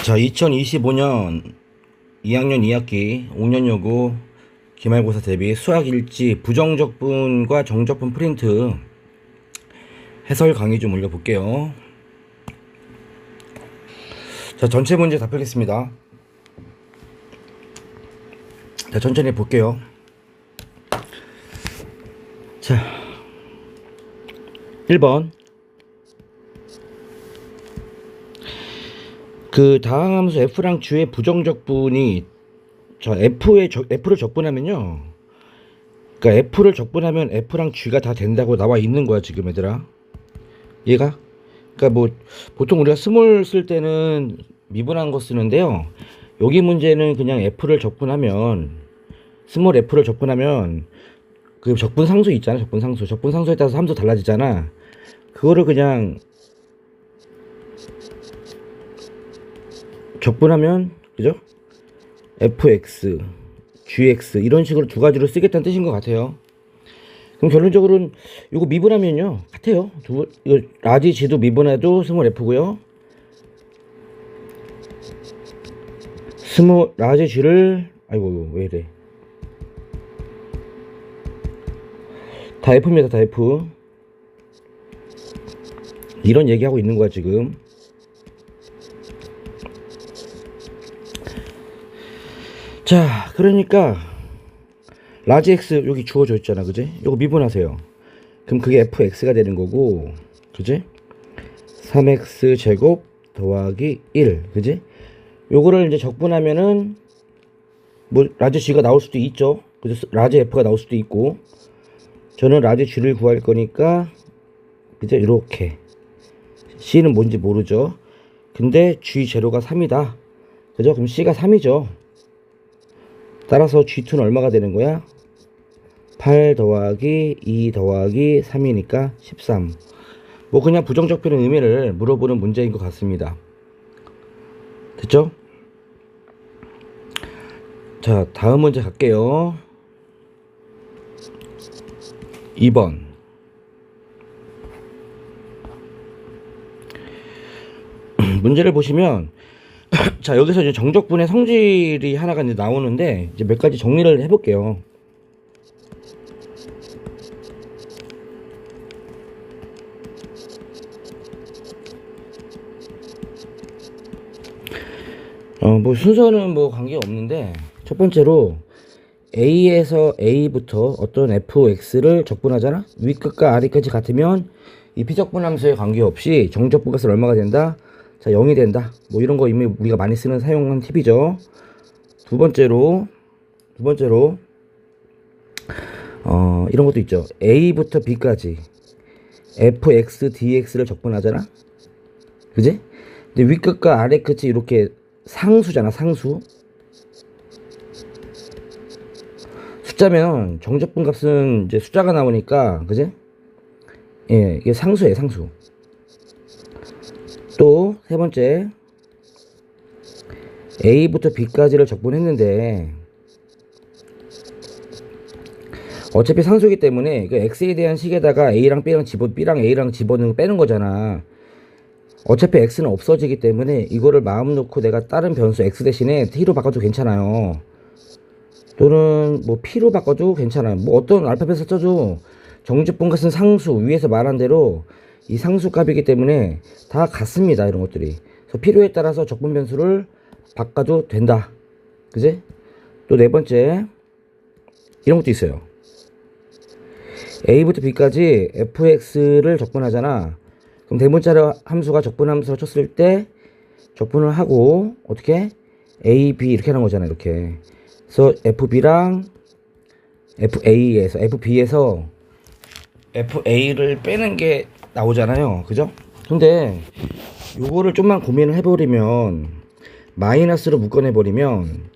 자, 2025년 2학년 2학기 5년여고 기말고사 대비 수학 일지 부정적분과 정적분 프린트 해설 강의 좀 올려볼게요. 자, 전체 문제 답하겠습니다. 자, 천천히 볼게요. 자, 1번. 그 다항 함수 f랑 g의 부정적분이 f를 적분하면요, 그러니까 f를 적분하면 f랑 g가 다 된다고 나와 있는 거야 지금 얘들아. 얘가 그러니까 뭐 보통 우리가 스몰 쓸 때는 미분한 거 쓰는데요, 여기 문제는 그냥 f를 적분하면, 스몰 f를 적분하면 그 적분 상수 있잖아. 적분 상수에 따라서 함수 달라지잖아. 그거를 그냥 적분하면, 그죠? fx, gx 이런 식으로 두 가지로 쓰겠다는 뜻인 것 같아요. 그럼 결론적으로는 이거 미분하면요 같아요. 이거 라지 g도 미분해도 스몰 f고요, 스몰 라지 g를, 아이고 왜 이래, 다 f입니다. 다 f. 이런 얘기하고 있는 거야 지금. 자, 그러니까 라지 x 여기 주어져 있잖아, 그지? 요거 미분하세요. 그럼 그게 fx가 되는 거고, 그지? 3x 제곱 더하기 1, 그지? 요거를 이제 적분하면은 뭐 라지 g가 나올 수도 있죠. 그죠? 라지 f가 나올 수도 있고. 저는 라지 g를 구할 거니까, 그죠? 이렇게 c는 뭔지 모르죠. 근데 g 제로가 3이다, 그죠? 그럼 c가 3이죠. 따라서 G2는 얼마가 되는 거야? 8 더하기 2 더하기 3이니까 13. 뭐 그냥 부정적분의 의미를 물어보는 문제인 것 같습니다. 됐죠? 자, 다음 문제 갈게요. 2번. 문제를 보시면 자, 여기서 이제 정적분의 성질이 하나가 이제 나오는데, 이제 몇 가지 정리를 해볼게요. 뭐 순서는 뭐 관계 없는데, 첫 번째로 A에서 A부터 어떤 fx를 적분하잖아. 윗끝과 아래끝이 같으면 이 피적분함수에 관계없이 정적분값은 얼마가 된다? 자, 0이 된다. 뭐 이런 거 이미 우리가 많이 쓰는 사용한 팁이죠. 두 번째로 이런 것도 있죠. A부터 B까지 fx, dx를 적분하잖아. 그지? 근데 윗끝과 아래끝이 이렇게 상수잖아, 상수. 숫자면 정적분 값은 이제 숫자가 나오니까, 그지? 예, 이게 상수예요, 상수. 또 세 번째, A부터 B까지를 적분했는데 어차피 상수이기 때문에 그 X에 대한 식에다가 B랑 A랑 집어넣는 거 빼는 거잖아. 어차피 X는 없어지기 때문에 이거를 마음 놓고 내가 다른 변수 X 대신에 T로 바꿔도 괜찮아요. 또는 뭐 P로 바꿔도 괜찮아요. 뭐 어떤 알파벳을 써도 정적분값은 상수, 위에서 말한 대로 이 상수 값이기 때문에 다 같습니다, 이런 것들이. 그래서 필요에 따라서 적분 변수를 바꿔도 된다, 그지? 또 네 번째, 이런 것도 있어요. A부터 B까지 fx를 적분하잖아. 그럼 대문자 함수가 적분 함수로 쳤을 때 적분을 하고 어떻게? A, B 이렇게 하는 거잖아, 이렇게. 그래서 FB랑 FB에서 FA를 빼는 게 나오잖아요, 그죠? 근데 요거를 좀만 고민을 해버리면, 마이너스로 묶어내버리면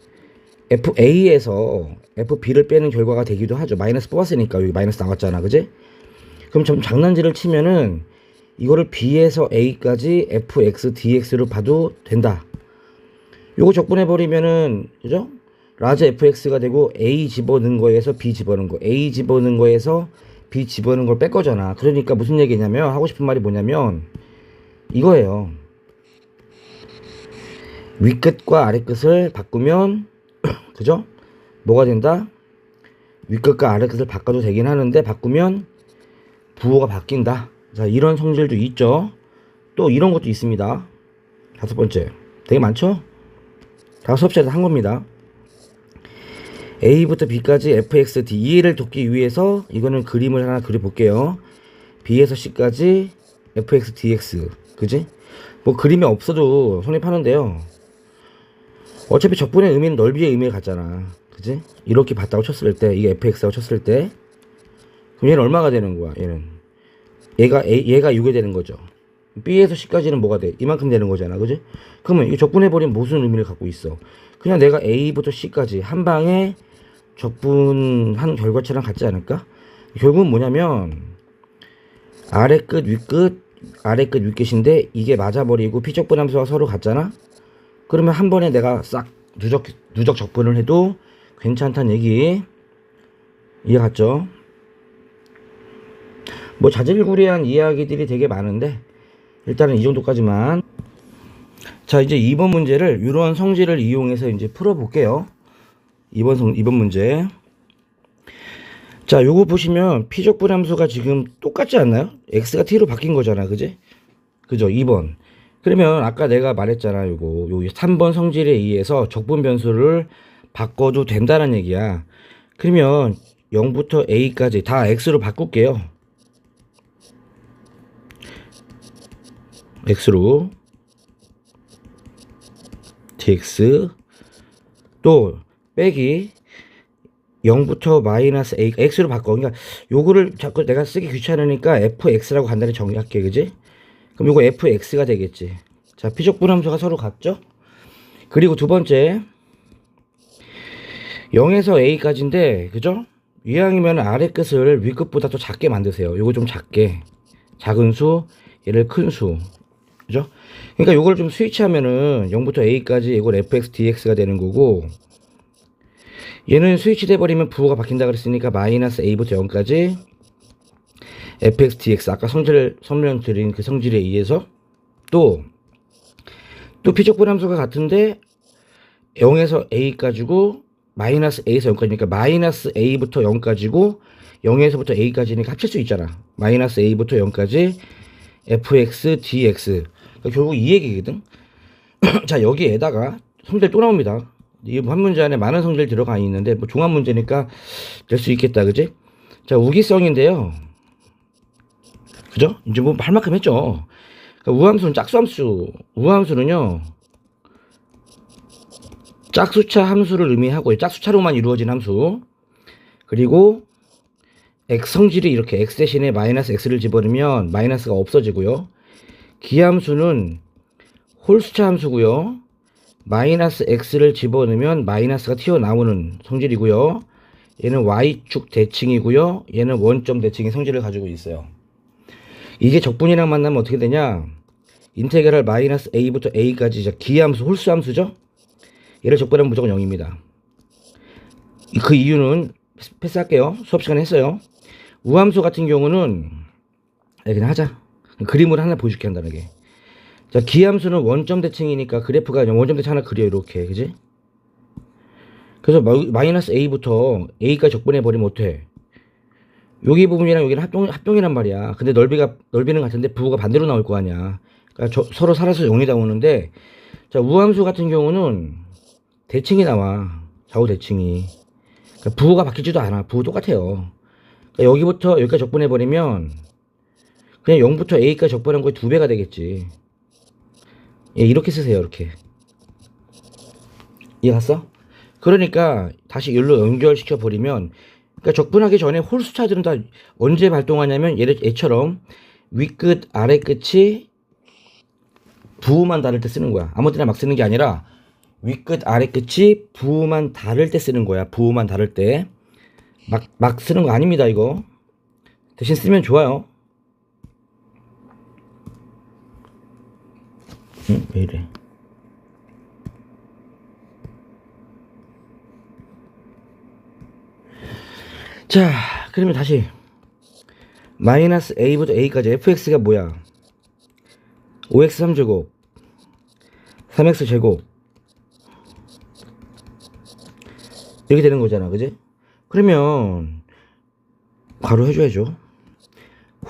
FA에서 FB를 빼는 결과가 되기도 하죠. 마이너스 뽑았으니까 여기 마이너스 나왔잖아, 그지? 그럼 좀 장난질을 치면은 이거를 B에서 A까지 FX, DX로 봐도 된다. 요거 적분해버리면은, 그죠? 라지 FX가 되고 A 집어넣은 거에서 B 집어넣은 거, A 집어넣은 거에서 B 집어넣은 걸 뺄 거잖아. 그러니까 무슨 얘기냐면, 하고 싶은 말이 뭐냐면 이거예요. 윗끝과 아래끝을 바꾸면 그죠? 뭐가 된다? 윗끝과 아래끝을 바꿔도 되긴 하는데 바꾸면 부호가 바뀐다. 자, 이런 성질도 있죠. 또 이런 것도 있습니다. 다섯 번째, 되게 많죠? 다 수업 시간에 한 겁니다. A부터 B까지 fx, d 이해를 돕기 위해서 이거는 그림을 하나 그려볼게요. B에서 C까지 fx, dx, 그지? 뭐 그림이 없어도 성립하는데요. 어차피 적분의 의미는 넓이의 의미를 갖잖아, 그지? 이렇게 봤다고 쳤을 때, 이게 fx라고 쳤을 때, 그럼 얘는 얼마가 되는 거야? 얘가 6이 되는 거죠. B에서 C까지는 뭐가 돼? 이만큼 되는 거잖아, 그지? 그러면 이 적분해버리면 무슨 의미를 갖고 있어? 그냥 내가 A부터 C까지 한 방에 적분한 결과처럼 같지 않을까? 결국은 뭐냐면 아래끝 윗끝 아래끝 윗끝인데 이게 맞아버리고 피적분 함수가 서로 같잖아. 그러면 한 번에 내가 싹 누적 적분을 해도 괜찮다는 얘기. 이해 갔죠? 뭐 자질구레한 이야기들이 되게 많은데 일단은 이 정도까지만. 자, 이제 2번 문제를 이런 성질을 이용해서 이제 풀어볼게요. 2번 문제. 자, 요거 보시면 피적분 함수가 지금 똑같지 않나요? x가 t로 바뀐 거잖아, 그지? 그죠? 2번. 그러면 아까 내가 말했잖아, 요거 3번 성질에 의해서 적분 변수를 바꿔도 된다는 얘기야. 그러면 0부터 a까지 다 x로 바꿀게요. x로 dx 또 빼기 0부터 마이너스 a x로 바꿔. 그러니까 요거를 자꾸 내가 쓰기 귀찮으니까 fx라고 간단히 정리할게, 그지? 그럼 요거 fx가 되겠지. 자, 피적분 함수가 서로 같죠? 그리고 두 번째 0에서 a까지인데, 그죠? 이왕이면 아래 끝을 위 끝보다 더 작게 만드세요. 요거 좀 작게, 작은 수, 얘를 큰 수, 그죠? 그러니까 요걸 좀 스위치하면은 0부터 a까지 이걸 fx dx가 되는 거고, 얘는 스위치 돼버리면 부호가 바뀐다 그랬으니까 마이너스 a부터 0까지 fx dx, 아까 설명드린 그 성질에 의해서 또 피적분 함수가 같은데 0에서 a까지고 마이너스 a에서 0까지니까 마이너스 a부터 0까지고 0에서부터 a까지니까 합칠 수 있잖아. 마이너스 a부터 0까지 fx dx. 그러니까 결국 이 얘기거든. 자, 여기에다가 성질 또 나옵니다. 이 한 문제 안에 많은 성질 들어가 있는데 뭐 종합 문제니까 될 수 있겠다, 그지? 자, 우기성인데요. 그죠? 이제 뭐 할 만큼 했죠. 그러니까 우함수는 짝수함수. 우함수는요, 짝수차 함수를 의미하고 짝수차로만 이루어진 함수. 그리고 x 성질이 이렇게 x 대신에 마이너스 x를 집어넣으면 마이너스가 없어지고요. 기함수는 홀수차 함수고요. 마이너스 x를 집어넣으면 마이너스가 튀어나오는 성질이고요. 얘는 y축 대칭이고요. 얘는 원점 대칭의 성질을 가지고 있어요. 이게 적분이랑 만나면 어떻게 되냐? 인테그랄 마이너스 a부터 a까지 기함수, 홀수함수죠? 얘를 적분하면 무조건 0입니다. 그 이유는 패스할게요. 수업 시간에 했어요. 우함수 같은 경우는 그냥 하자. 그림을 하나 보여줄게, 한다는 게. 자, 기함수는 원점 대칭이니까 그래프가 원점 대칭 하나 그려, 이렇게, 그지? 그래서 마이너스 a부터 a까지 적분해버리면 어떡해? 여기 부분이랑 여기는 합동이란 말이야. 근데 넓이는 같은데 부호가 반대로 나올 거 아니야. 그러니까 서로 살아서 0이 나오는데, 자, 우함수 같은 경우는 대칭이 나와. 좌우 대칭이. 그러니까 부호가 바뀌지도 않아. 부호 똑같아요. 그러니까 여기부터 여기까지 적분해버리면 그냥 0부터 a까지 적분한 거에 2배가 되겠지. 예, 이렇게 쓰세요, 이렇게. 이해 갔어? 그러니까 다시 여기로 연결시켜 버리면, 그러니까 적분하기 전에 홀수차들은 다 언제 발동하냐면 얘처럼 윗끝 아래끝이 부호만 다를 때 쓰는 거야. 아무 때나 막 쓰는 게 아니라 윗끝 아래끝이 부호만 다를 때 쓰는 거야. 부호만 다를 때 막 쓰는 거 아닙니다, 이거. 대신 쓰면 좋아요. 왜 이래? 자, 그러면 다시 마이너스 a부터 a까지 fx가 뭐야? 5x 3제곱 3x 제곱 이렇게 되는 거잖아, 그지? 그러면 바로 해줘야죠.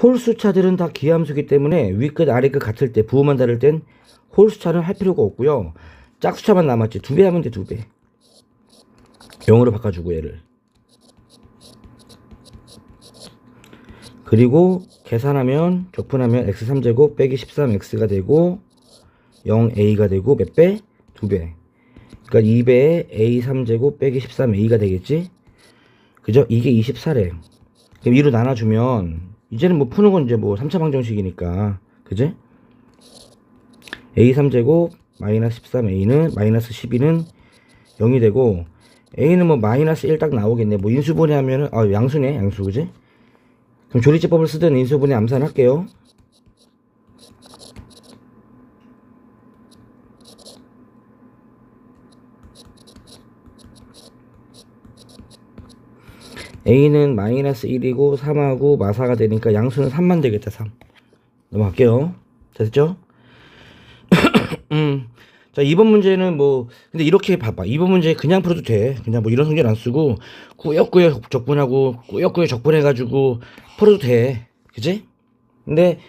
홀수차들은 다 기함수기 때문에 위끝 아래끝 같을 때 부호만 다를 땐 홀수차는 할 필요가 없고요. 짝수차만 남았지. 2배 하면 돼. 2배. 0으로 바꿔주고 얘를. 그리고 계산하면 적분하면 x3제곱 빼기 13x가 되고 0a가 되고 몇 배? 2배. 그러니까 2배에 a3제곱 빼기 13a가 되겠지? 그죠? 이게 24래. 그럼 2로 나눠주면 이제는 뭐 푸는 건 이제 뭐 3차 방정식이니까 그지? a3제곱 마이너스 13a는 마이너스 12는 0이 되고 a는 뭐 마이너스 1 딱 나오겠네. 뭐 인수분해 하면은 양수네. 양수 그지? 그럼 조리제법을 쓰든 인수분해 암산할게요. a는 마이너스 1이고 3하고 마사가 되니까 양수는 3만 되겠다. 3 넘어갈게요. 됐죠? 자 2번 문제는 뭐 근데 이렇게 봐봐. 2번 문제 그냥 풀어도 돼. 그냥 뭐 이런 성질 안 쓰고 꾸역꾸역 적분하고 꾸역꾸역 적분해가지고 풀어도 돼. 그지? 근데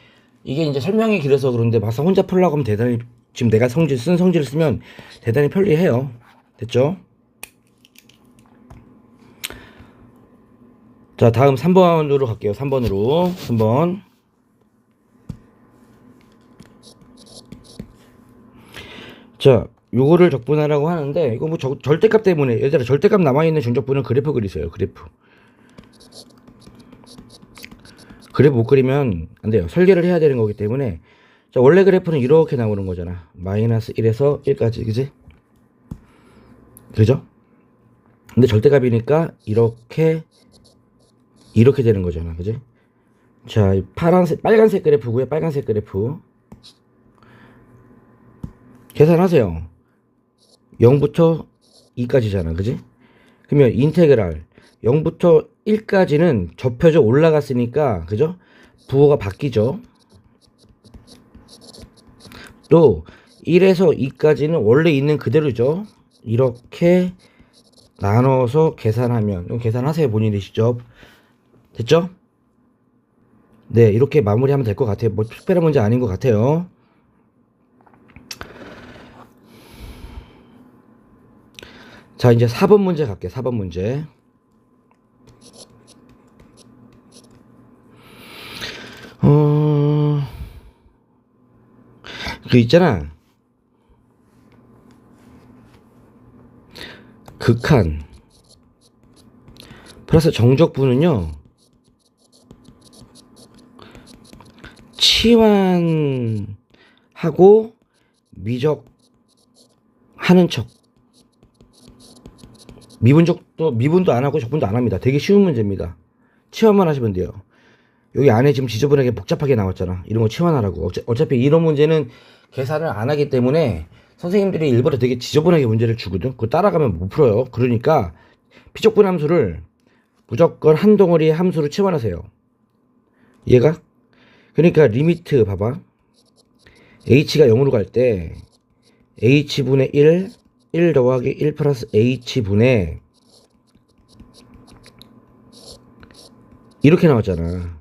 이게 이제 설명이 길어서 그런데 마사 혼자 풀려고 하면 대단히 지금 내가 쓴 성질을 쓰면 대단히 편리해요. 됐죠? 자 다음 3번으로 갈게요. 3번으로 3번. 자 요거를 적분하라고 하는데 이거 뭐 절대값 때문에 얘들아 절대값 남아있는 정적분은 그래프 그리세요. 그래프 못 그리면 안 돼요. 설계를 해야 되는 거기 때문에. 자 원래 그래프는 이렇게 나오는 거잖아. 마이너스 1에서 1까지 그지? 그죠? 근데 절대값이니까 이렇게 되는 거잖아. 그지? 자 빨간색 그래프고요. 빨간색 그래프 계산하세요. 0부터 2까지잖아. 그지? 그러면 인테그랄 0부터 1까지는 접혀져 올라갔으니까 그죠? 부호가 바뀌죠. 또 1에서 2까지는 원래 있는 그대로죠. 이렇게 나눠서 계산하면 이거 계산하세요. 본인이 직접. 됐죠? 네 이렇게 마무리하면 될 것 같아요. 뭐 특별한 문제 아닌 것 같아요. 자 이제 4번 문제 갈게요. 4번 문제. 그 있잖아. 극한 플러스 정적분은요. 치환하고 미적하는 척. 미분도 안 하고 적분도 안 합니다. 되게 쉬운 문제입니다. 치환만 하시면 돼요. 여기 안에 지금 지저분하게 복잡하게 나왔잖아. 이런 거 치환하라고. 어차피 이런 문제는 계산을 안 하기 때문에 선생님들이 일부러 되게 지저분하게 문제를 주거든. 그거 따라가면 못 풀어요. 그러니까 피적분 함수를 무조건 한 덩어리의 함수로 치환하세요. 얘가? 그러니까 리미트 봐봐. h가 0으로 갈 때 h분의 1 더하기 1 플러스 h분의 이렇게 나왔잖아.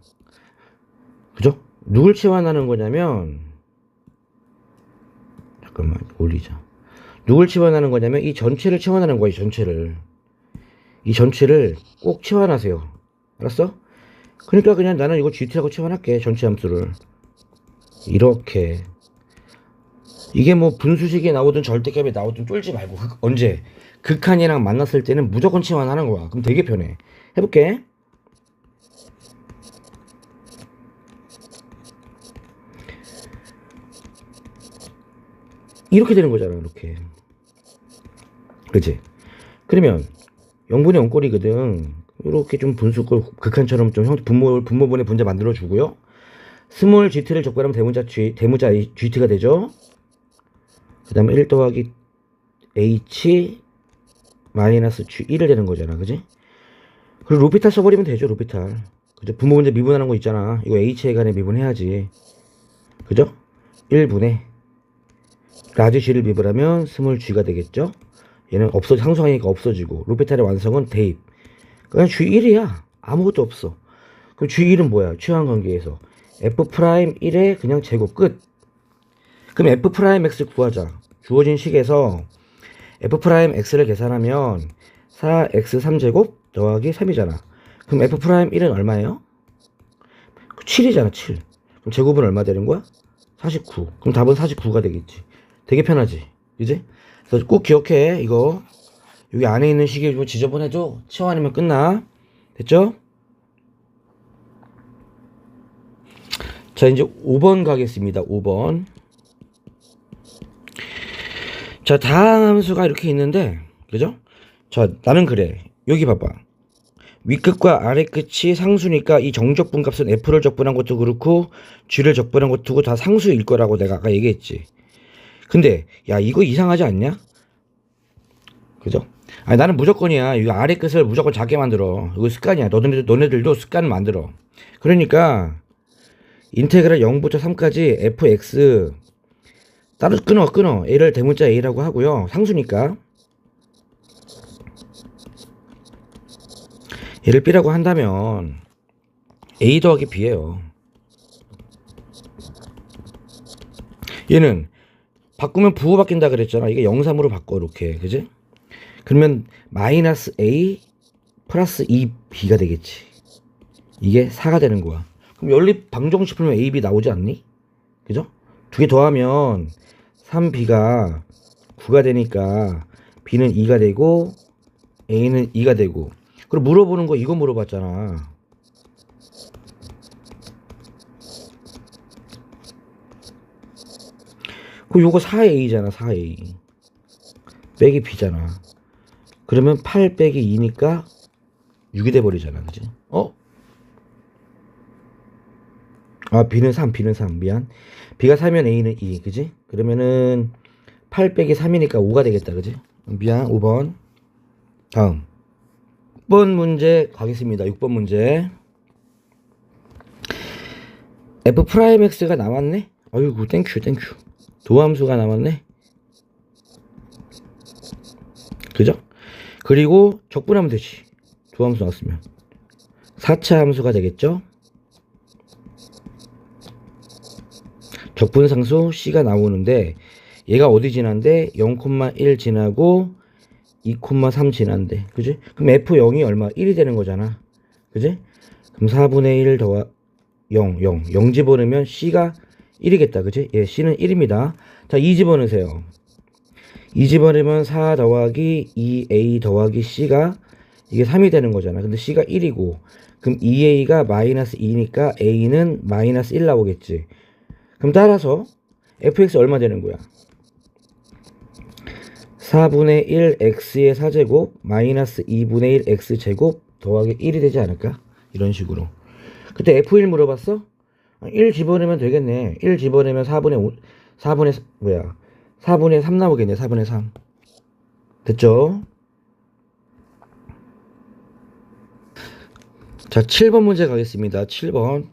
그죠? 누굴 치환하는 거냐면 잠깐만 올리자. 누굴 치환하는 거냐면 이 전체를 치환하는 거야. 이 전체를 꼭 치환하세요. 알았어? 그러니까 그냥 나는 이거 GT라고 치환할게. 전체 함수를 이렇게. 이게 뭐 분수식에 나오든 절대값에 나오든 쫄지 말고 언제 극한이랑 만났을 때는 무조건 치환하는 거야. 그럼 되게 편해. 해볼게. 이렇게 되는 거잖아. 이렇게. 그치? 그러면 0분의 0꼴이거든. 이렇게 좀 분수꼴 극한처럼 좀 분모분의 분자 만들어 주고요. 스몰 gt를 적분하면 대문자 gt가 되죠. 그 다음에 1 더하기 h 마이너스 g1을 되는 거잖아. 그지? 그리고 루피탈 써버리면 되죠. 루피탈. 그죠? 분모분자 미분하는 거 있잖아. 이거 h에 관해 미분해야지. 그죠? 1분의 라지 g를 미분하면 스몰 g가 되겠죠. 얘는 상수하니까 없어지고, 로피탈의 완성은 대입. 그냥 G1이야. 아무것도 없어. 그럼 G1은 뭐야? 취환관계에서 F'1의 그냥 제곱 끝. 그럼 F'X 구하자. 주어진 식에서 F'X를 계산하면 4X3제곱 더하기 3이잖아. 그럼 F'1은 얼마예요? 7이잖아, 7. 그럼 제곱은 얼마 되는 거야? 49. 그럼 답은 49가 되겠지. 되게 편하지. 그지? 그래서 꼭 기억해. 이거. 여기 안에 있는 식을 좀 지저분해도 치워내면 끝나. 됐죠? 자, 이제 5번 가겠습니다. 5번. 자, 다항 함수가 이렇게 있는데, 그죠? 자, 나는 그래. 여기 봐봐. 윗끝과 아래끝이 상수니까 이 정적분 값은 F를 적분한 것도 그렇고 G를 적분한 것도 다 상수일 거라고 내가 아까 얘기했지. 근데 야, 이거 이상하지 않냐? 그죠? 아니, 나는 무조건이야. 이거 아래끝을 무조건 작게 만들어. 이거 습관이야. 너네들도 습관 만들어. 그러니까 인테그랄 0부터 3까지 fx 따로 끊어. a를 대문자 a라고 하고요. 상수니까 얘를 b라고 한다면 a 더하기 b예요. 얘는 바꾸면 부호 바뀐다 그랬잖아. 이게 0, 3으로 바꿔 이렇게. 그지? 그러면 마이너스 a 플러스 2b가 되겠지. 이게 4가 되는 거야. 그럼 연립 방정식 풀면 a, b 나오지 않니? 그죠? 두 개 더하면 3b가 9가 되니까 b는 2가 되고 a는 2가 되고. 그리고 물어보는 거 이거 물어봤잖아. 그 요거 4a잖아. 4a 빼기 b잖아. 그러면 8 빼기 2니까 6이 돼버리잖아. 그지? b는 3 미안. b가 3이면 a는 2 그지? 그러면은 8 빼기 3이니까 5가 되겠다. 그지? 미안. 5번 다음 6번 문제 가겠습니다. 6번 문제. F'X가 남았네? 아이고 땡큐. 도함수가 남았네? 그죠? 그리고 적분하면 되지. 도함수 나왔으면 4차 함수가 되겠죠? 적분상수 C가 나오는데 얘가 어디 지난데 0,1 지나고 2,3 지난데. 그지? 그럼 F0이 얼마? 1이 되는 거잖아. 그지? 그럼 4분의 1 더하 0 집어넣으면 C가 1이겠다. 그지? 예, C는 1입니다. 자, 2 집어넣으세요. 2 집어넣으면 4 더하기 2A 더하기 C가 이게 3이 되는 거잖아. 근데 C가 1이고 그럼 2A가 마이너스 2니까 A는 마이너스 1 나오겠지. 그럼 따라서 fx 얼마 되는 거야? 4분의 1 x의 4제곱 마이너스 2분의 1 x제곱 더하기 1이 되지 않을까? 이런 식으로. 그때 f1 물어봤어? 1 집어넣으면 되겠네. 1 집어넣으면 4분의 3 나오겠네. 4분의 3 됐죠? 자, 7번 문제 가겠습니다. 7번.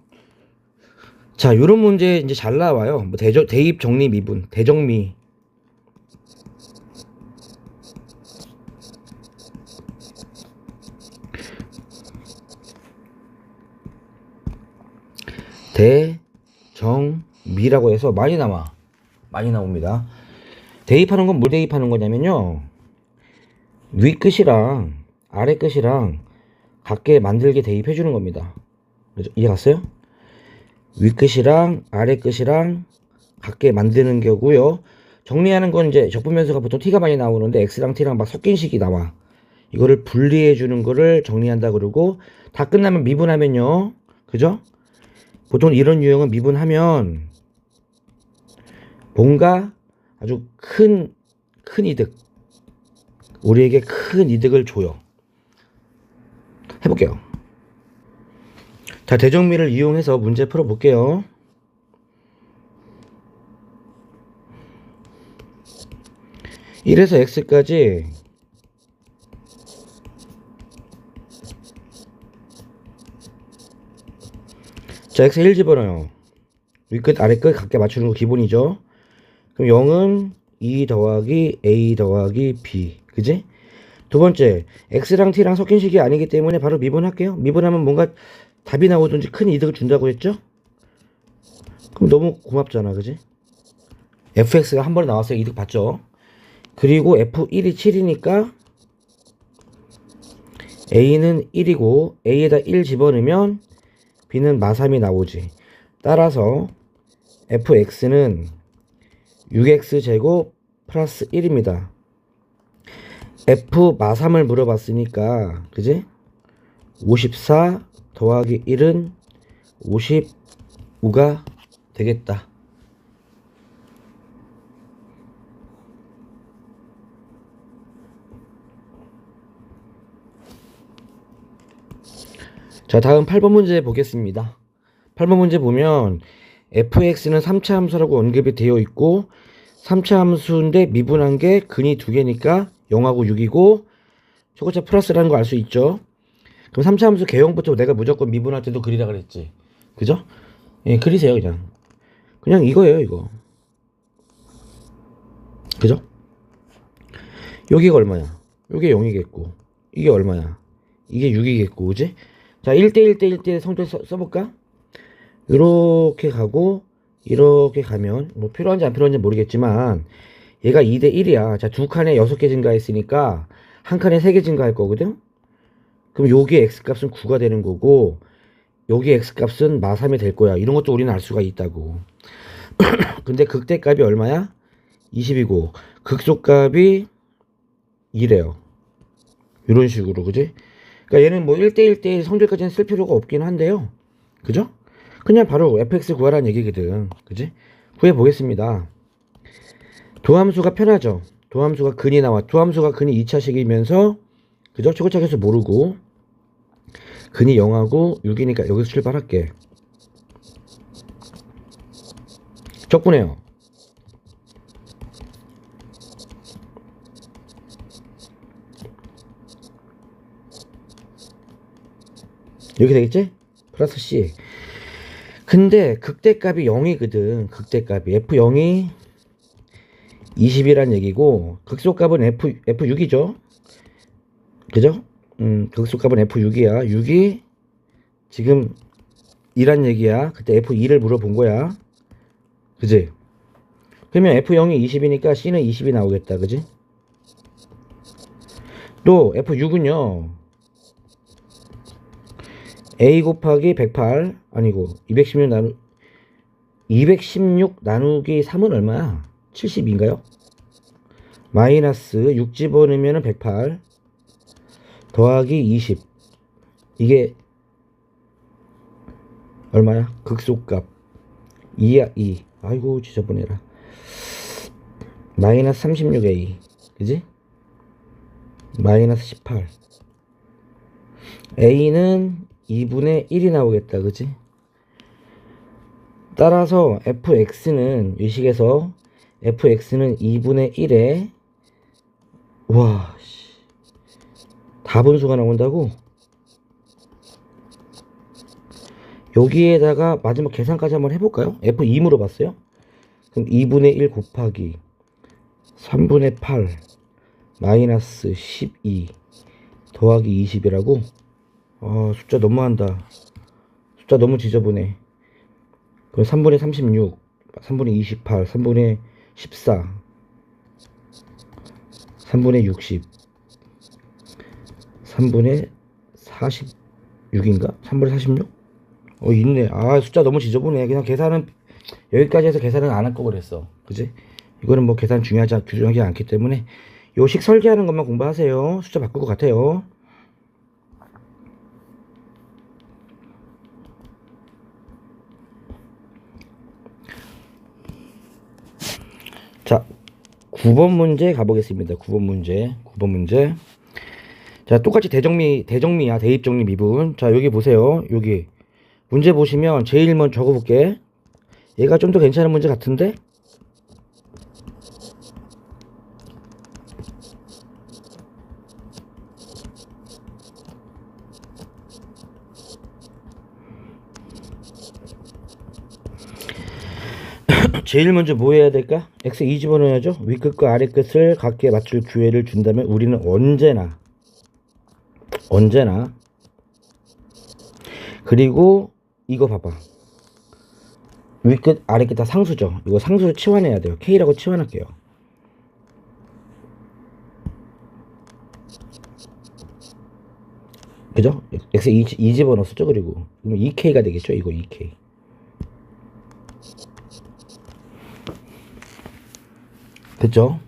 자, 요런 문제 이제 잘 나와요. 뭐 대입 정리 미분, 대정미. 대정미라고 해서 많이 나옵니다. 대입하는 건 뭘 대입하는 거냐면요. 위 끝이랑 아래 끝이랑 같게 만들게 대입해 주는 겁니다. 이해 갔어요? 윗끝이랑 아래끝이랑 같게 만드는 거고요. 정리하는 건 이제 적분면수가 보통 t가 많이 나오는데 x랑 t랑 막 섞인 식이 나와. 이거를 분리해 주는 거를 정리한다 그러고 다 끝나면 미분하면요. 그죠? 보통 이런 유형은 미분하면 뭔가 아주 큰 이득, 우리에게 큰 이득을 줘요. 해볼게요. 자, 대정미를 이용해서 문제 풀어볼게요. (1에서) x까지 자, x 1 집어넣어요. 윗끝 아래끝 각게 맞추는 거 기본이죠. 그럼 0은 2 더하기 a 더하기 b 그지? 두 번째, x랑 t랑 섞인 식이 아니기 때문에 바로 미분할게요. 미분하면 뭔가 답이 나오든지 큰 이득을 준다고 했죠? 그럼 너무 고맙잖아, 그지? fx가 한 번에 나왔어요. 이득 봤죠? 그리고 f1이 7이니까 a는 1이고 a에다 1 집어넣으면 b는 마3이 나오지. 따라서 fx는 6x제곱 플러스 1입니다. f 마3을 물어봤으니까 그지? 54 더하기 1은 55가 되겠다. 자, 다음 8번 문제 보겠습니다. 8번 문제 보면 fx는 3차 함수라고 언급이 되어 있고 3차 함수인데 미분한 게 근이 2개니까 0하고 6이고 초고차 플러스라는 거 알 수 있죠. 그럼 3차 함수 개형부터 내가 무조건 미분할 때도 그리라 그랬지. 그죠? 예, 그리세요 그냥. 그냥 이거예요 이거. 그죠? 여기가 얼마야? 여기 0이겠고 이게 얼마야? 이게 6이겠고 그지? 자, 1대1대1대 성질 써볼까? 이렇게 가고 이렇게 가면 뭐 필요한지 안 필요한지 모르겠지만 얘가 2대1이야. 자, 두 칸에 6개 증가했으니까 한 칸에 3개 증가할 거거든? 그럼 여기 x값은 9가 되는 거고 여기 x값은 마3이 될 거야. 이런 것도 우리는 알 수가 있다고. 근데 극대값이 얼마야? 20이고 극소값이 2래요. 이런 식으로 그지? 그러니까 얘는 뭐 1대1대1 성질까지는 쓸 필요가 없긴 한데요. 그죠? 그냥 바로 fx 구하라는 얘기거든. 그지? 구해보겠습니다. 도함수가 편하죠. 도함수가 근이 나와. 도함수가 근이 2차식이면서 그죠? 최고차계수 모르고 근이 0하고 6이니까 여기서 출발할게. 적분해요. 이렇게 되겠지? 플러스 C. 근데 극대값이 0이거든. 극대값이 F0이 20이란 얘기고 극소값은 F6이죠. 그죠? 극소값은 F6이야. 6이 지금 2란 얘기야. 그때 F2를 물어본 거야. 그지? 그러면 F0이 20이니까 C는 20이 나오겠다. 그지? 또 F6은요. A 곱하기 108 아니고 216 나누기 3은 얼마야? 70인가요? 마이너스 6 집어넣으면 108 더하기 20 이게 얼마야? 극소값 2야 2 아이고 지저분해라. 마이너스 36A 그지? 마이너스 18 A는 2분의 1이 나오겠다. 그지? 따라서 fx는 이 식에서 fx는 2분의 1에 와 다분수가 나온다고? 여기에다가 마지막 계산까지 한번 해볼까요? f2 물어봤어요? 그럼 2분의 1 곱하기 3분의 8 마이너스 12 더하기 20이라고? 숫자 너무한다. 숫자 너무 지저분해. 그럼 3분의 36, 3분의 28, 3분의 14, 3분의 60, 3분의 46인가? 3분의 46? 있네. 숫자 너무 지저분해. 그냥 계산은 여기까지 해서 계산은 안 할 거 그랬어. 그지? 이거는 뭐 계산 중요하지 않기 때문에 요식 설계하는 것만 공부하세요. 숫자 바꿀 것 같아요. 자, 9번 문제 가보겠습니다. 9번 문제. 자, 똑같이 대정미야. 대입정리 미분. 자, 여기 보세요. 여기. 문제 보시면 제일 먼저 적어볼게. 얘가 좀 더 괜찮은 문제 같은데? 제일 먼저 뭐 해야 될까? x 2 집어넣어야죠. 윗끝과 아래끝을 각게 맞출 기회를 준다면 우리는 언제나 그리고 이거 봐봐. 윗끝 아래끝 다 상수죠. 이거 상수를 치환해야 돼요. K라고 치환할게요. 그죠? x 2 집어넣었죠. 그리고 그러면 2K가 되겠죠. 이거 2K. 그죠?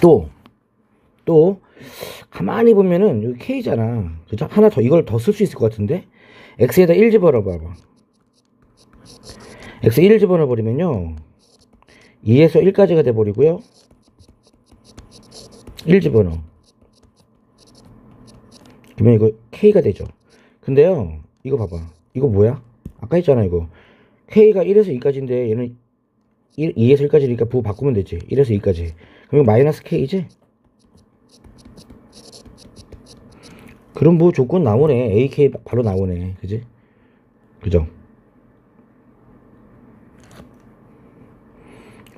또 가만히 보면은 여기 K잖아. 그죠? 하나 더 이걸 더 쓸 수 있을 것 같은데 X에다 1 집어넣어 봐봐. X 1 집어넣어 버리면요 2에서 1까지가 돼 버리고요 1 집어넣어. 그러면 이거 K가 되죠. 근데요 이거 봐봐. 이거 뭐야? 아까 했잖아. 이거 K가 1에서 2까지인데 얘는 2에서 1까지니까 부호 바꾸면 되지. 1에서 2까지. 그럼 마이너스 K지? 그럼 뭐 조건 나오네. AK 바로 나오네. 그지? 그죠?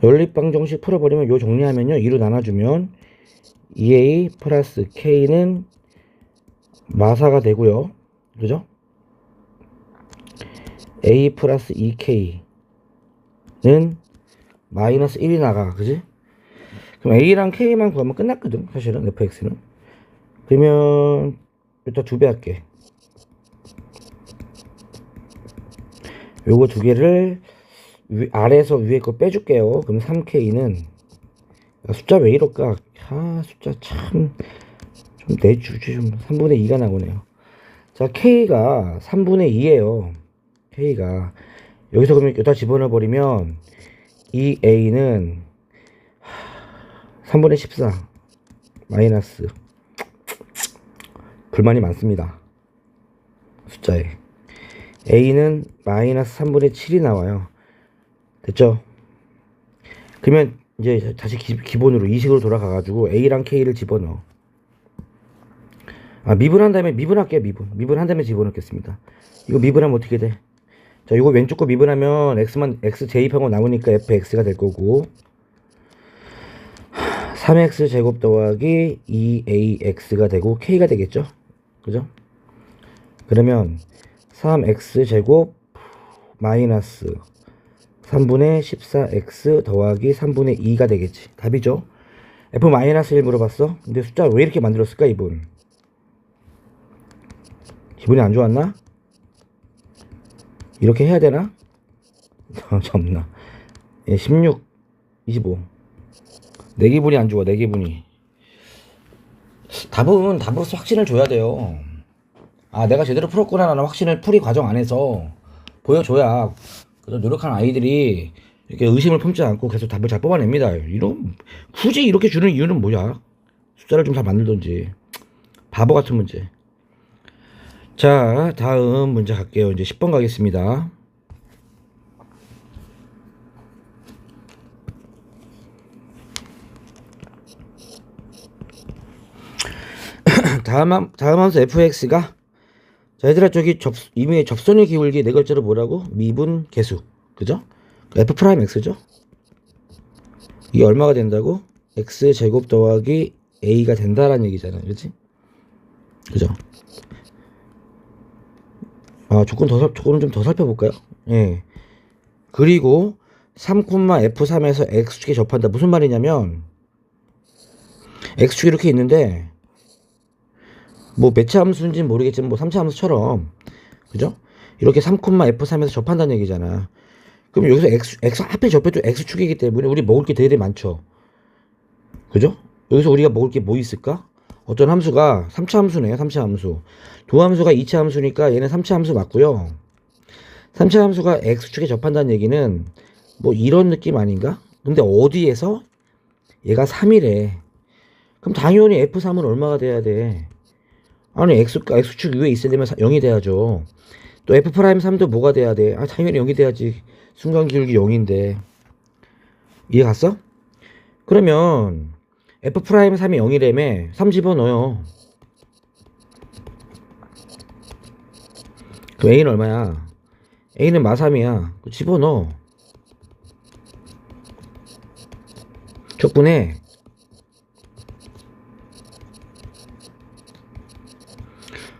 연립방 정식 풀어버리면 요 정리하면요 2로 나눠주면 2A 플러스 K는 마사가 되고요. 그죠? A 플러스 2K는 마이너스 1이 나가. 그지? 그럼 A랑 K만 구하면 끝났거든. 사실은 fx는. 그러면 일단 2배 할게. 요거 두 개를 아래에서 위에 거 빼줄게요. 그럼 3K는 숫자 왜 이럴까? 숫자 참 좀 내주지. 좀 3분의 2가 나오네요. 자, K가 3분의 2예요. K가 여기서 그러면 여기다 집어넣어 버리면 이 A는 3분의 14 마이너스. 불만이 많습니다. 숫자에. A는 마이너스 3분의 7이 나와요. 됐죠? 그러면 이제 다시 기본으로 이식으로 돌아가가지고 A랑 K를 집어넣어. 미분한 다음에 미분할게요. 미분한 다음에 집어넣겠습니다. 이거 미분하면 어떻게 돼? 자, 이거 왼쪽 거 미분하면 X 제입하고 나오니까 fx가 될 거고 3x 제곱 더하기 2ax가 되고 k가 되겠죠? 그죠? 그러면 3x 제곱 마이너스 3분의 14x 더하기 3분의 2가 되겠지. 답이죠? f-1 물어봤어? 근데 숫자 왜 이렇게 만들었을까 이분? 기분이 안 좋았나? 이렇게 해야 되나? 참나. 16, 25. 내 기분이 안 좋아, 내 기분이. 답은 확신을 줘야 돼요. 내가 제대로 풀었구나 라는 확신을 풀이 과정 안에서 보여줘야 노력하는 아이들이 이렇게 의심을 품지 않고 계속 답을 잘 뽑아냅니다. 굳이 이렇게 주는 이유는 뭐야? 숫자를 좀 잘 만들던지. 바보 같은 문제. 자, 다음 문제 갈게요. 이제 10번 가겠습니다. 다음 함수 fx가 자, 얘들아 저기 이미 접선의 기울기 네 글자로 뭐라고? 미분 계수. 그죠? f 프라임 x죠? 이게 얼마가 된다고? x 제곱 더하기 a가 된다라는 얘기잖아. 그렇지? 그죠? 조건은 좀 더 살펴볼까요? 예. 그리고 3,f3에서 x축에 접한다. 무슨 말이냐면 x축이 이렇게 있는데 뭐 몇차 함수인지는 모르겠지만 뭐 3차 함수처럼 그죠? 이렇게 3,f3에서 접한다는 얘기잖아. 그럼 여기서 x 앞에 접해도 x축이기 때문에 우리 먹을 게 되게 많죠. 그죠? 여기서 우리가 먹을 게 뭐 있을까? 어떤 함수가 3차 함수네요. 3차 함수. 두 함수가 2차 함수니까 얘는 3차 함수 맞고요. 3차 함수가 x축에 접한다는 얘기는 뭐 이런 느낌 아닌가? 근데 어디에서? 얘가 3이래. 그럼 당연히 f3은 얼마가 돼야 돼? 아니 x축 위에 있어야 되면 0이 돼야죠. 또 f'3도 뭐가 돼야 돼? 당연히 0이 돼야지. 순간 기울기 0인데. 이해 갔어? 그러면 f'3이 0이라며 3 집어넣어요. 그럼 a는 얼마야? a는 마3이야. 집어넣어. 적분에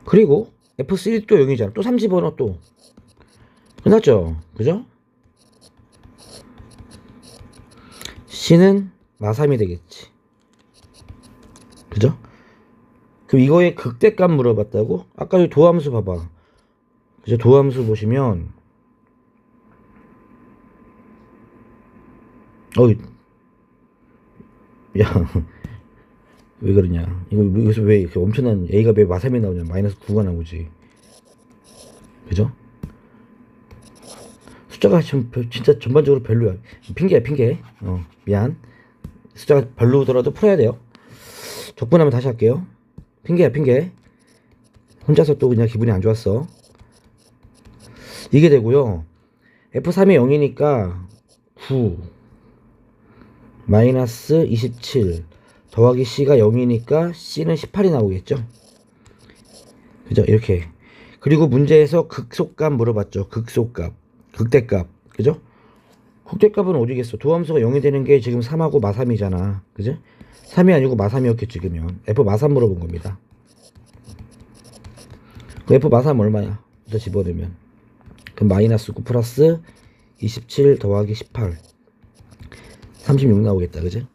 그리고 F3 또 0이잖아. 또 3 집어넣어. 또 끝났죠. 그죠? C는 마3이 되겠지. 그죠? 그럼 이거의 극대값 물어봤다고? 아까 이 도함수 봐봐. 그죠? 도함수 보시면 야, 왜 그러냐? 여기서 왜 이렇게 엄청난 A가 왜 마3이 나오냐? 마이너스 9가 나오지. 그죠? 숫자가 진짜 전반적으로 별로야. 핑계야, 핑계. 미안. 숫자가 별로더라도 풀어야 돼요. 적분하면 다시 할게요. 핑계야, 핑계. 혼자서 또 그냥 기분이 안 좋았어. 이게 되고요. F3이 0이니까 9 마이너스 27 더하기 C가 0이니까 C는 18이 나오겠죠. 그죠? 이렇게. 그리고 문제에서 극소값 물어봤죠. 극소값. 극대값. 그죠? 극대값은 어디겠어? 도함수가 0이 되는 게 지금 3하고 마3이잖아. 그죠? 3이 아니고 마3이었겠지, 그러면. F 마3 물어본 겁니다. F 마3 얼마야? 일단 집어넣으면. 그럼 마이너스 9 플러스 27 더하기 18. 36 나오겠다. 그죠?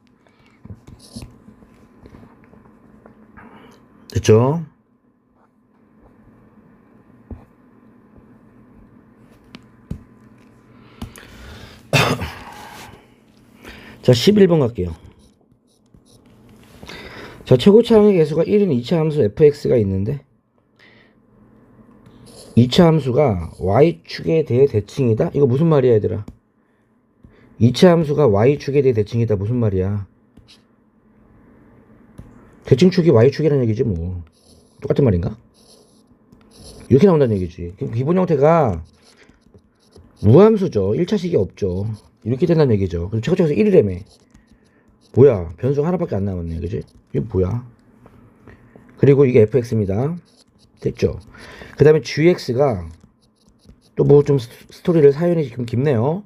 됐죠? 자, 11번 갈게요. 자, 최고차항의 개수가 1인 2차 함수 fx가 있는데 2차 함수가 y축에 대해 대칭이다? 이거 무슨 말이야, 얘들아? 2차 함수가 y축에 대해 대칭이다. 무슨 말이야? 대칭축이 y축이라는 얘기지 뭐. 똑같은 말인가? 이렇게 나온다는 얘기지. 그럼 기본 형태가 무함수죠. 1차식이 없죠. 이렇게 된다는 얘기죠. 그럼 최고차에서 1이라며. 뭐야, 변수가 하나밖에 안 남았네. 그지? 이게 뭐야? 그리고 이게 fx입니다. 됐죠? 그 다음에 gx가 또 뭐 좀 스토리를 사연이 좀 깊네요.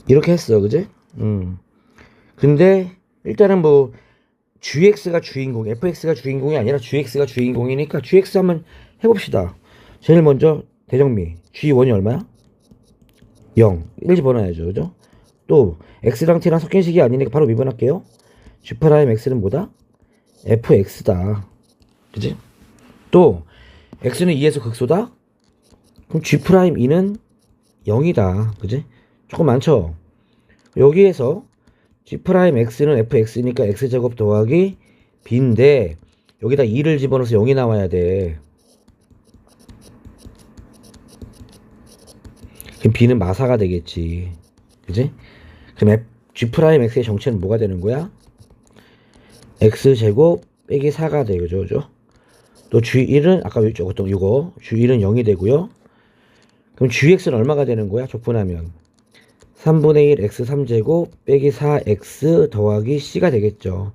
이렇게 했어. 그지? 근데 일단은 뭐 gx가 주인공, fx가 주인공이 아니라 gx가 주인공이니까 gx 한번 해봅시다. 제일 먼저 대정미 g1이 얼마야? 0. 1 집어넣어야죠. 그죠? 또 x랑 t랑 섞인 식이 아니니까 바로 미분할게요. g'x는 뭐다? fx다. 그지? 또 x는 2에서 극소다? 그럼 g'e는 0이다. 그지? 조금 많죠? 여기에서 g'x는 fx니까 x제곱 더하기 b인데 여기다 2를 집어넣어서 0이 나와야 돼. 그럼 b는 마사가 되겠지. 그지? 그럼 g'x의 정체는 뭐가 되는 거야? x제곱 빼기 4가 되죠. 그죠? 또 g1은 아까 적었던 이거 g1은 0이 되고요. 그럼 gx는 얼마가 되는 거야? 적분하면 3분의 1 x 3제곱 빼기 4x 더하기 c가 되겠죠.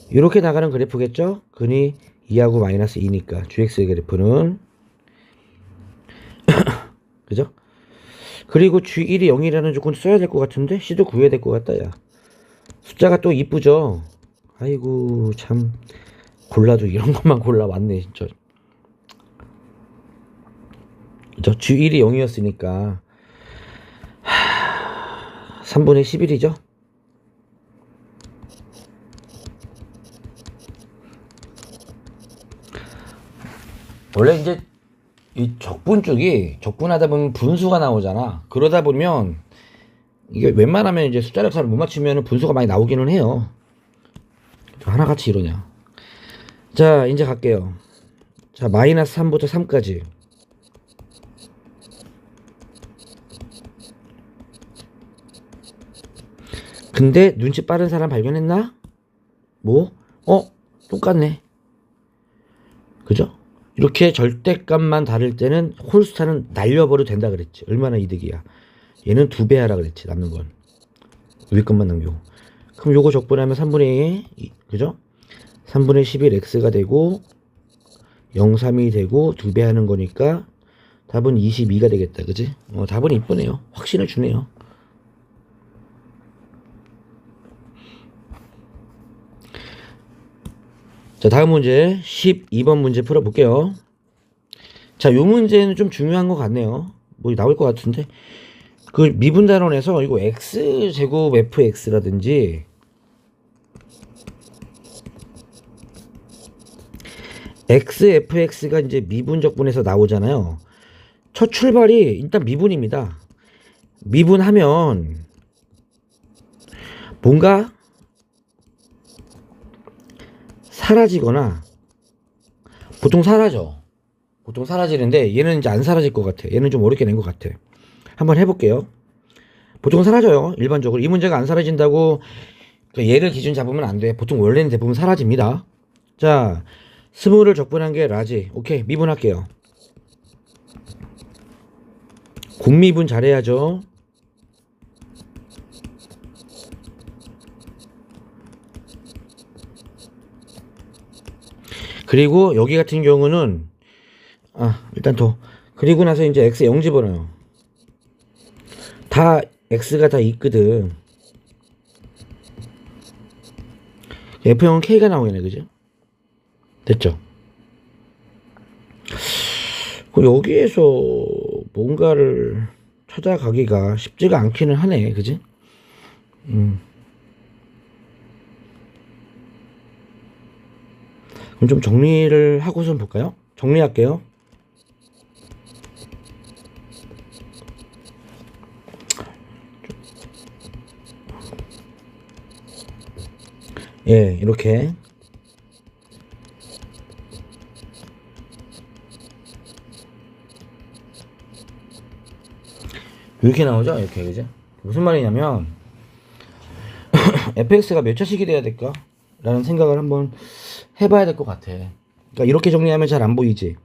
이렇게 나가는 그래프겠죠? 근이 2하고 마이너스 2니까 gx의 그래프는 그죠? 그리고 g1이 0이라는 조건 써야 될 것 같은데 c도 구해야 될 것 같다. 야, 숫자가 또 이쁘죠? 아이고 참 골라도 이런 것만 골라왔네 진짜. 그죠? g1이 0이었으니까 3분의 11이죠? 원래 이제 이 적분 쪽이 적분하다 보면 분수가 나오잖아. 그러다 보면 이게 웬만하면 이제 숫자를 잘 못 맞추면 분수가 많이 나오기는 해요. 하나같이 이러냐. 자, 이제 갈게요. 자, 마이너스 3부터 3까지. 근데 눈치 빠른 사람 발견했나? 뭐? 똑같네. 그죠? 이렇게 절대값만 다를 때는 홀수타는 날려버려도 된다 그랬지. 얼마나 이득이야. 얘는 2배 하라 그랬지. 남는 건 위에 것만 남기고. 그럼 요거 적분하면 3분의 2 그죠? 3분의 11x가 되고 0,3이 되고 2배 하는 거니까 답은 22가 되겠다. 그지? 답은 이쁘네요. 확신을 주네요. 자, 다음 문제 12번 문제 풀어볼게요. 자, 요 문제는 좀 중요한 것 같네요. 뭐 나올 것 같은데 그 미분단원에서 이거 x제곱 fx라든지 xfx가 이제 미분적분에서 나오잖아요. 첫 출발이 일단 미분입니다. 미분하면 뭔가 사라지거나 보통 사라져. 보통 사라지는데 얘는 이제 안 사라질 것 같아. 얘는 좀 어렵게 낸 것 같아. 한번 해볼게요. 보통은 사라져요. 일반적으로 이 문제가 안 사라진다고 얘를 기준 잡으면 안 돼. 보통 원래는 대부분 사라집니다. 자, 스몰을 적분한 게 라지. 오케이, 미분할게요. 공미분 잘해야죠. 그리고 여기 같은 경우는 일단 더 그리고 나서 이제 x 0 집어넣어요. 다 x가 다 있거든. F형은 K가 나오겠네, 그죠? 됐죠? 여기에서 뭔가를 찾아가기가 쉽지가 않기는 하네, 그지? 그럼 좀 정리를 하고선 볼까요? 정리할게요. 예, 이렇게. 이렇게 나오죠? 이렇게, 그죠? 무슨 말이냐면, fx가 몇 차식이 돼야 될까? 라는 생각을 한번 해봐야 될 것 같아. 그러니까 이렇게 정리하면 잘 안 보이지?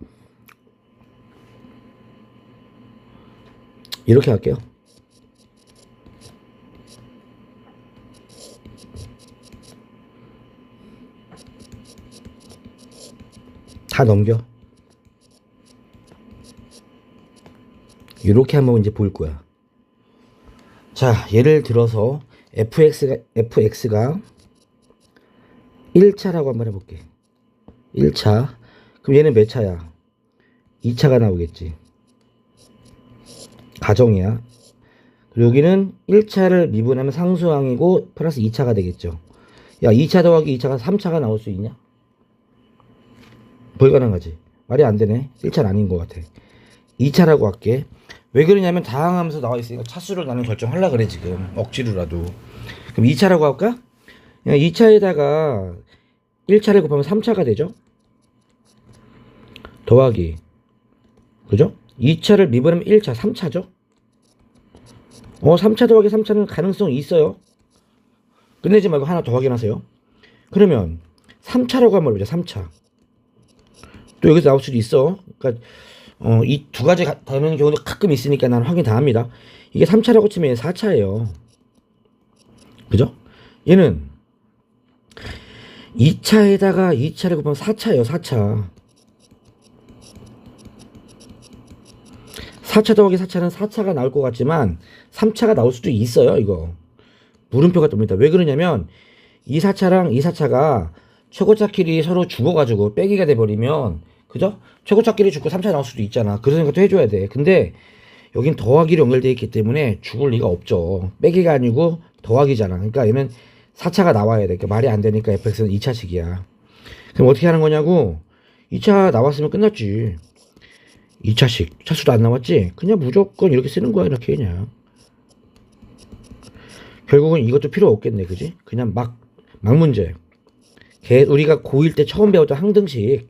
이렇게 할게요. 다 넘겨. 이렇게 한번 이제 볼 거야. 자, 예를 들어서 fx가 1차라고 한번 해볼게. 1차. 그럼 얘는 몇 차야? 2차가 나오겠지. 가정이야. 그리고 여기는 1차를 미분하면 상수항이고 플러스 2차가 되겠죠. 야, 2차 더하기 2차가 3차가 나올 수 있냐? 불가능하지. 말이 안 되네. 1차는 아닌 것 같아. 2차라고 할게. 왜 그러냐면 다항하면서 나와 있으니까 차수를 나는 결정하려고 그래 지금. 억지로라도. 그럼 2차라고 할까? 2차에다가 1차를 곱하면 3차가 되죠. 더하기. 그죠? 2차를 미분하면 1차, 3차죠. 3차 더하기 3차는 가능성이 있어요. 끝내지 말고 하나 더 확인하세요. 그러면 3차라고 한번 해보자. 3차. 또 여기서 나올 수도 있어. 그러니까 이 두 가지 되는 경우도 가끔 있으니까 난 확인 다 합니다. 이게 3차라고 치면 4차예요. 그죠? 얘는 2차에다가 2차를 곱하면 4차예요. 4차. 4차 더하기 4차는 4차가 나올 것 같지만 3차가 나올 수도 있어요. 이거 물음표가 뜹니다. 왜 그러냐면 이 4차랑 이 4차가 최고차끼리 서로 죽어가지고 빼기가 돼버리면, 그죠? 최고차끼리 죽고 3차 나올 수도 있잖아. 그런 생각도 해줘야 돼. 근데 여긴 더하기로 연결되어 있기 때문에 죽을 리가 없죠. 빼기가 아니고 더하기잖아. 그러니까 얘는 4차가 나와야 돼. 그러니까 말이 안 되니까 fx는 2차식이야. 그럼 어떻게 하는 거냐고. 2차 나왔으면 끝났지. 2차식 차수도 안 나왔지. 그냥 무조건 이렇게 쓰는 거야. 이렇게 그냥. 결국은 이것도 필요 없겠네. 그지? 그냥 막 문제. 우리가 고1 때 처음 배웠던 항등식.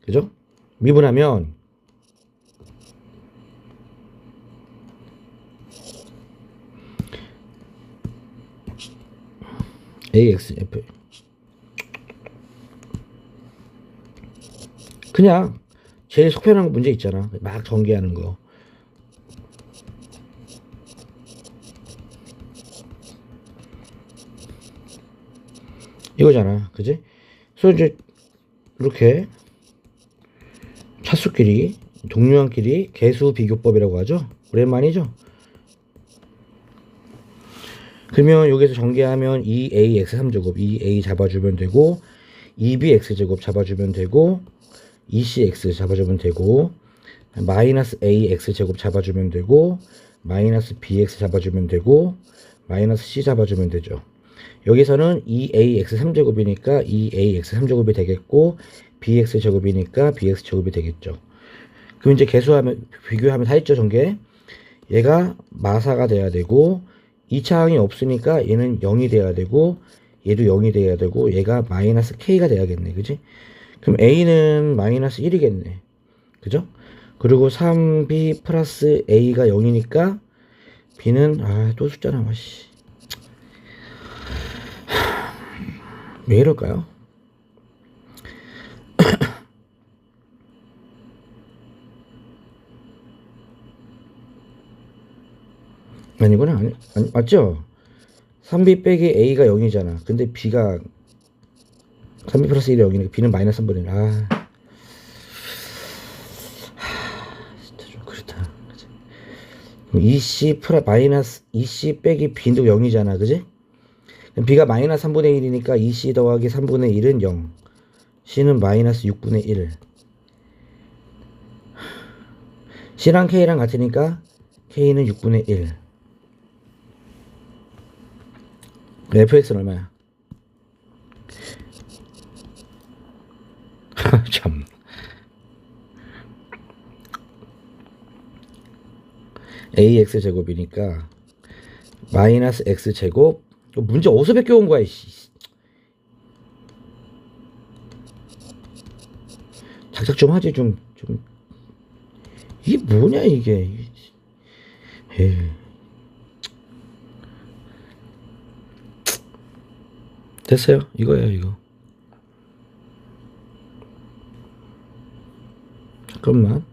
그죠? 미분하면 ax f 그냥 제일 속편한 문제 있잖아. 막 전개하는 거. 이거잖아. 그지? 그래서 이제 이렇게 차수끼리 동류항끼리 개수 비교법이라고 하죠. 오랜만이죠. 그러면 여기서 전개하면 2ax 3제곱 2a 잡아주면 되고 2bx제곱 잡아주면 되고 2cx 잡아주면 되고 마이너스 ax제곱 잡아주면 되고 마이너스 bx 잡아주면 되고 마이너스 c 잡아주면 되죠. 여기서는 2ax 3제곱이니까 2ax 3제곱이 되겠고 bx 제곱이니까 bx 제곱이 되겠죠. 그럼 이제 개수하면 비교하면 다 했죠. 전개. 얘가 마사가 돼야 되고 2차 항이 없으니까 얘는 0이 돼야 되고 얘도 0이 돼야 되고 얘가 마이너스 k가 돼야겠네. 그지? 그럼 a는 마이너스 1이겠네. 그죠? 그리고 3b 플러스 a가 0이니까 b는 또 숫자 나와. 씨. 왜 이럴까요? 아니구나. 아니, 맞죠? 3b 빼기 a가 0이잖아. 근데 b가 3b 플러스 1이 0이니까 b는 마이너스 3분의 1. 진짜 좀 그렇다. 그치? 2c 플러스 마이너스 2c 빼기 b도 0이잖아. 그지? 그럼 b가 마이너스 3분의 1이니까 2c 더하기 3분의 1은 0. c는 마이너스 6분의 1. c랑 k랑 같으니까 k는 6분의 1. fx는 얼마야? 참. ax 제곱이니까 마이너스 x 제곱. 문제 어디서 베껴온 거야, 이씨. 작작 좀 하지, 좀. 이게 뭐냐, 이게. 에이. 됐어요. 이거예요, 이거. 잠깐만.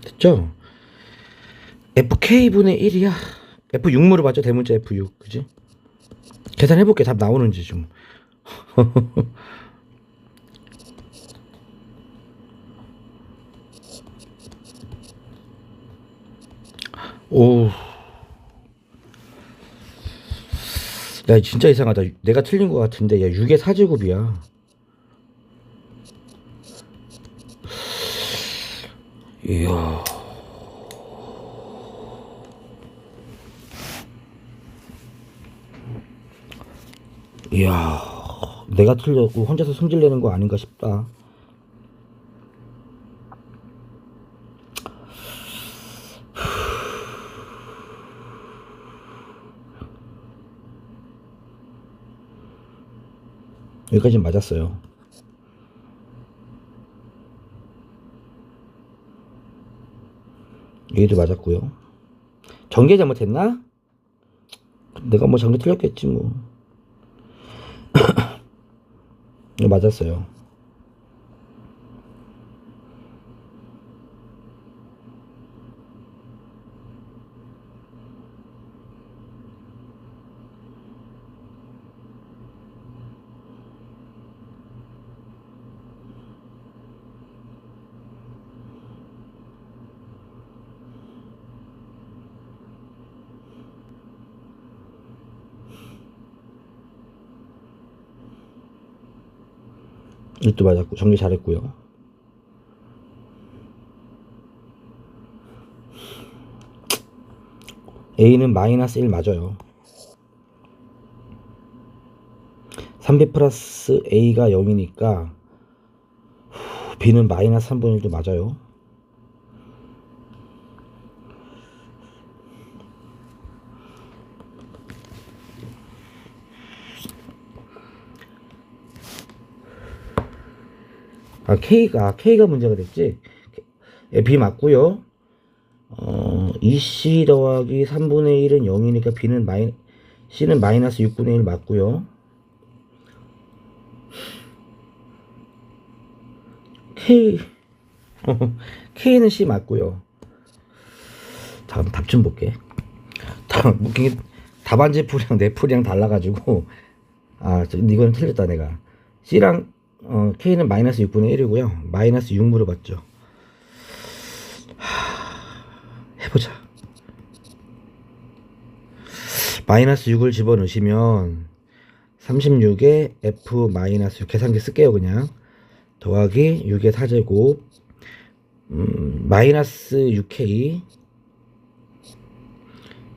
됐죠? fk분의 1이야. f6 물어봤죠? 대문자 f6. 그지? 계산해볼게. 답 나오는지 좀. 오. 야, 진짜 이상하다. 내가 틀린 것 같은데. 야, 6의 4제곱이야. 이야. 이야. 내가 틀렸고 혼자서 성질 내는 거 아닌가 싶다. 여기까지 맞았어요. 여기도 맞았고요. 전개 잘못했나? 내가 뭐 전개 틀렸겠지 뭐. 맞았어요. 이것도 맞았고 정리 잘했고요. A는 마이너스 1 맞아요. 3b 플러스 A가 0이니까 B는 마이너스 3분의 1도 맞아요. K가 문제가 됐지. B 맞고요. EC 더하기 3분의 1은 0이니까 C는 마이너스 6분의 1 맞고요. K는 C 맞고요. 다음 답 좀 볼게. 다음 웃긴 게 답안지 풀이랑 내 풀이랑 달라가지고 이거는 틀렸다 내가. C랑 K는 마이너스 6분의 1이고요. 마이너스 6 물어봤죠. 해보자. 마이너스 6을 집어넣으시면 36에 F 마이너스 6 계산기 쓸게요. 그냥 더하기 6의 4제곱 마이너스 6K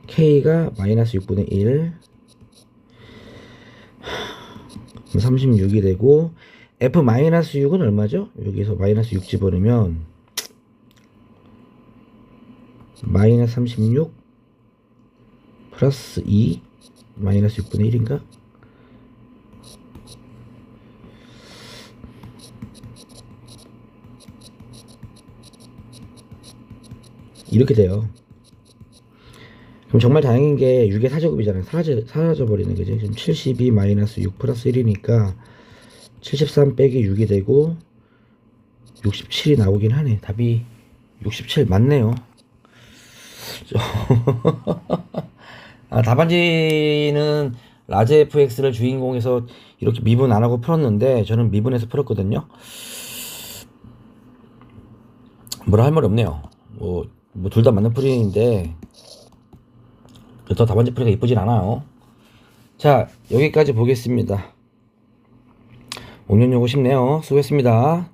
K가 마이너스 6분의 1 그럼 36이 되고 F 마이너스 6은 얼마죠? 여기서 마이너스 6 집어넣으면 마이너스 36 플러스 2 마이너스 6분의 1인가? 이렇게 돼요. 그럼 정말 다행인 게 6의 4제곱이잖아요. 사라져버리는 거지. 지금 72 마이너스 6 플러스 1이니까 73 빼기 6이 되고 67이 나오긴 하네. 답이 67 맞네요. 답안지는 라지 fx를 주인공에서 이렇게 미분 안 하고 풀었는데 저는 미분해서 풀었거든요. 뭐라 할 말이 없네요. 뭐 둘 다 맞는 풀이인데 더 답안지 풀이가 이쁘진 않아요. 자, 여기까지 보겠습니다. 5년 요거 쉽네요. 수고했습니다.